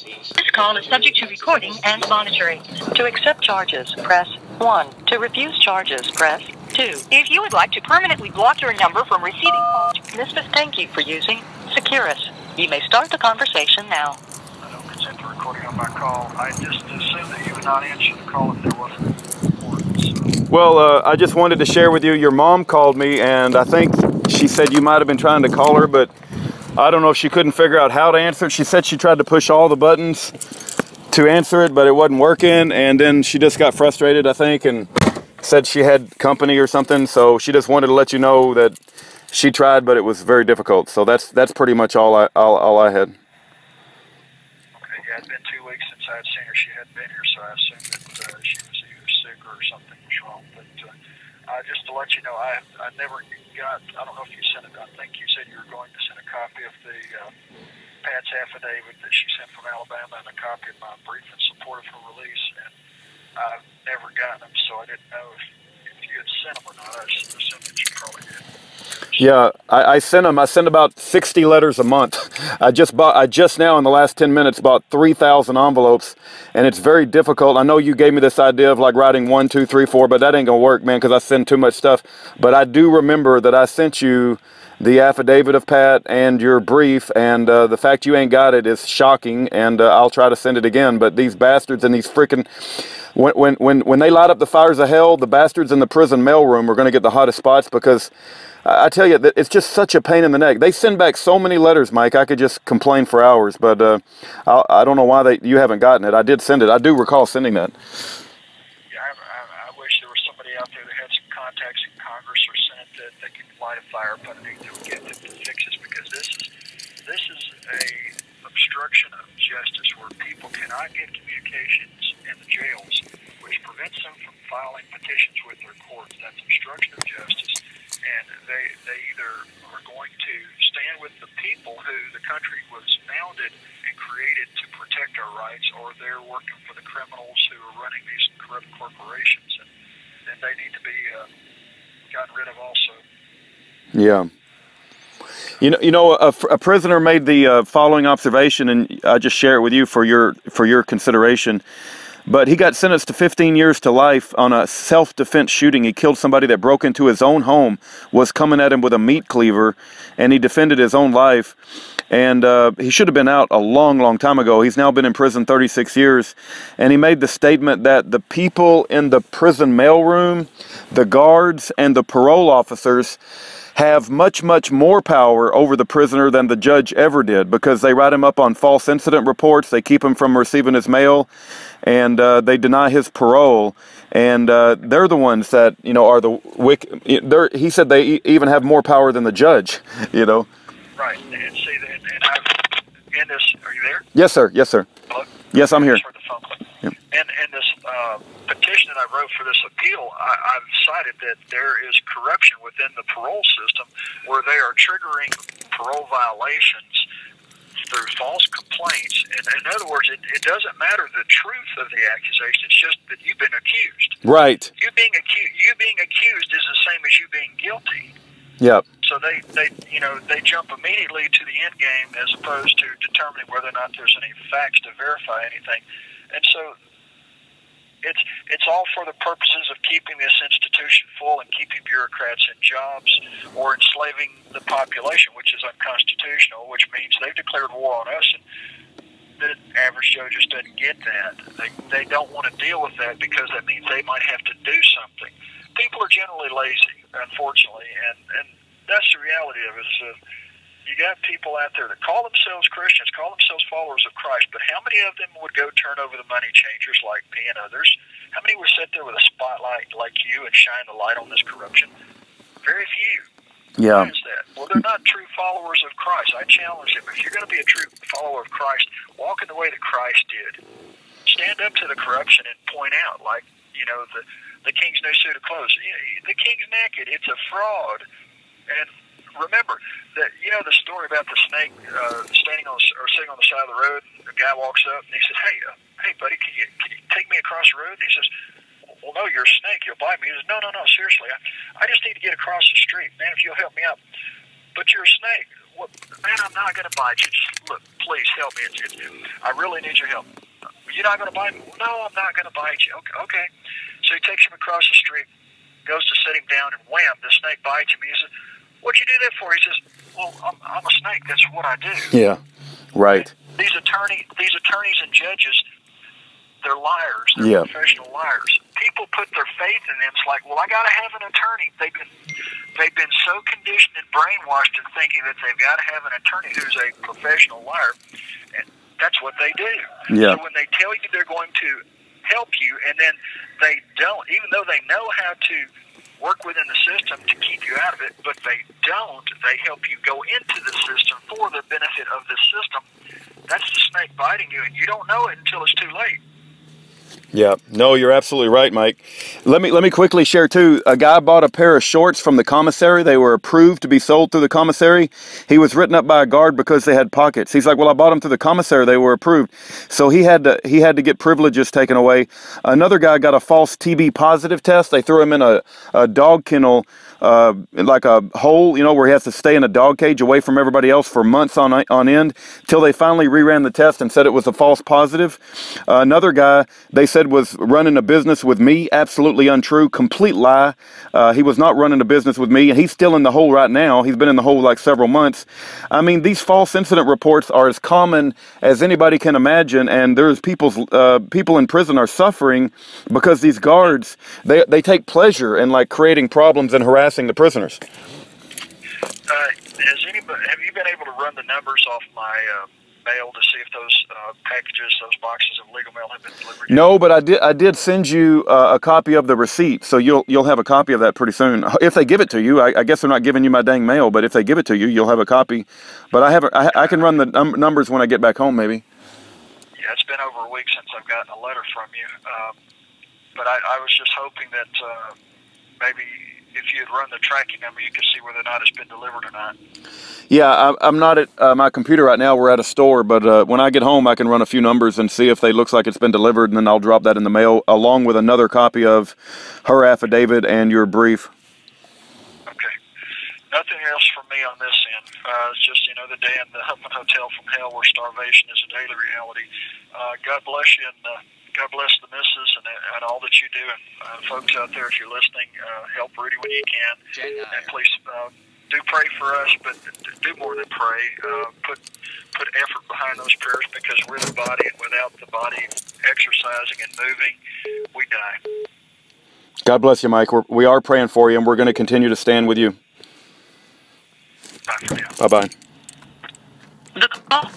This call is subject to recording and monitoring. To accept charges, press 1. To refuse charges, press 2. If you would like to permanently block your number from receiving calls, thank you for using Securus. You may start the conversation now. I don't consent to recording on my call. I just assumed that you would not answer the call if there wasn't importance. So. Well, I just wanted to share with you, your mom called me, and I think she said you might have been trying to call her, but I don't know if she couldn't figure out how to answer it. She said she tried to push all the buttons to answer it, but it wasn't working, and then she just got frustrated, I think, and said she had company or something, so she just wanted to let you know that she tried, but it was very difficult. So that's pretty much all I had. Okay, yeah, it had been 2 weeks since I had seen her. She hadn't been here, so I assumed that she was either sick or something was wrong. But just to let you know, I never got, I don't know if you sent it, I think you said you were going to send a copy of the Pat's affidavit that she sent from Alabama and a copy of my brief in support of her release, and I've never gotten them, so I didn't know if you had sent them or not. I just assumed that you probably did. Yeah, I sent them. I send about 60 letters a month. I just now in the last 10 minutes bought 3,000 envelopes, and it's very difficult. I know you gave me this idea of like writing 1, 2, 3, 4, but that ain't gonna work, man, because I send too much stuff. But I do remember that I sent you the affidavit of Pat and your brief, and the fact you ain't got it is shocking, and I'll try to send it again. But these bastards and these freaking, when they light up the fires of hell, the bastards in the prison mailroom are going to get the hottest spots, because I tell you, that it's just such a pain in the neck. They send back so many letters, Mike, I could just complain for hours, but I don't know why you haven't gotten it. I did send it. I do recall sending that. Yeah, I wish there was somebody out there that had some contacts in Congress or Senate that could light a fire up underneath to get them to fix this, because this is a obstruction of justice where people cannot get communications in the jails, which prevents them from filing petitions with their courts. That's obstruction of justice. And they either are going to stand with the people who the country was founded and created to protect our rights, or they're working for the criminals who are running these corrupt corporations, and then they need to be gotten rid of also. Yeah. You know, a prisoner made the following observation, and I just share it with you for your consideration. But he got sentenced to 15 years to life on a self-defense shooting. He killed somebody that broke into his own home, was coming at him with a meat cleaver, and he defended his own life. And he should have been out a long, long time ago. He's now been in prison 36 years. And he made the statement that the people in the prison mailroom, the guards, and the parole officers have much, much more power over the prisoner than the judge ever did, because they write him up on false incident reports, they keep him from receiving his mail, and they deny his parole. And they're the ones that, you know, are the wicked. He said they even have more power than the judge, you know. Right, and see that, and I've, in this, are you there? Yes, sir. Yes, sir. Hello? Yes, I'm here. Yep. And in this petition that I wrote for this appeal, I've cited that there is corruption within the parole system where they are triggering parole violations through false complaints. And in other words, it doesn't matter the truth of the accusation, it's just that you've been accused. Right. You being accused is the same as you being guilty. Yep. So they jump immediately to the end game as opposed to determining whether or not there's any facts to verify anything. And so it's all for the purposes of keeping this institution full and keeping bureaucrats in jobs or enslaving the population, which is unconstitutional, which means they've declared war on us. And the average Joe just doesn't get that. They don't want to deal with that because that means they might have to do something. People are generally lazy, unfortunately, and that's the reality of it. You got people out there that call themselves Christians, call themselves followers of Christ, but how many of them would go turn over the money changers like me and others? How many would sit there with a spotlight like you and shine the light on this corruption? Very few. Yeah. Why is that? Well, they're not true followers of Christ. I challenge them. If you're going to be a true follower of Christ, walk in the way that Christ did. Stand up to the corruption and point out, like, you know, the king's new suit of clothes. The king's naked. It's a fraud. And remember that, you know, the story about the snake sitting on the side of the road. And the guy walks up and he says, "Hey, buddy, can you take me across the road?" And he says, "Well, no, you're a snake. You'll bite me." He says, "No, seriously. I just need to get across the street, man. If you'll help me out." "But you're a snake." well, man, I'm not going to bite you. Just, look, please help me. I really need your help. You're not going to bite me? Well, no, I'm not going to bite you. Okay. So he takes him across the street, goes to sit him down, and wham, the snake bites him. He says, what'd you do that for? He says, well, I'm a snake. That's what I do. Yeah, right. These attorneys and judges, they're liars. They're professional liars. People put their faith in them. It's like, well, I got to have an attorney. They've been so conditioned and brainwashed in thinking that they've got to have an attorney who's a professional liar, and that's what they do. Yeah. So when they tell you they're going to help you, and then they don't, even though they know how to work within the system to keep you out of it, but they don't, they help you go into the system for the benefit of the system. That's the snake biting you, and you don't know it until it's too late. Yeah, no, you're absolutely right, Mike. Let me quickly share too. A guy bought a pair of shorts from the commissary. They were approved to be sold through the commissary. He was written up by a guard because they had pockets. He's like, well, I bought them through the commissary. They were approved. So he had to get privileges taken away. Another guy got a false TB positive test. They threw him in a dog kennel, like a hole, you know, where he has to stay in a dog cage away from everybody else for months on end, till they finally reran the test and said it was a false positive. Another guy, they said, was running a business with me. Absolutely untrue. Complete lie. He was not running a business with me, and he's still in the hole right now. He's been in the hole like several months. I mean, these false incident reports are as common as anybody can imagine, and there's people in prison are suffering because these guards, they take pleasure in like creating problems and harassing the prisoners. Have you been able to run the numbers off my mail to see if those packages, those boxes of legal mail have been delivered? No, but I did send you a copy of the receipt, so you'll have a copy of that pretty soon. If they give it to you, I guess they're not giving you my dang mail, but if they give it to you, you'll have a copy. But I can run the numbers when I get back home, maybe. Yeah, it's been over a week since I've gotten a letter from you, but I was just hoping that maybe if you had run the tracking number, you could see whether or not it's been delivered or not. Yeah, I'm not at my computer right now. We're at a store, but when I get home, I can run a few numbers and see if they looks like it's been delivered, and then I'll drop that in the mail along with another copy of her affidavit and your brief. Okay. Nothing else from me on this end. It's just, the day in the Huffman Hotel from hell where starvation is a daily reality. God bless you, and God bless the missus and all that you do. And folks out there, if you're listening, help Rudy when you can. And please do pray for us, but do more than pray. Put effort behind those prayers, because we're the body, and without the body exercising and moving, we die. God bless you, Mike. We are praying for you, and we're going to continue to stand with you. Bye for now. Bye-bye. The call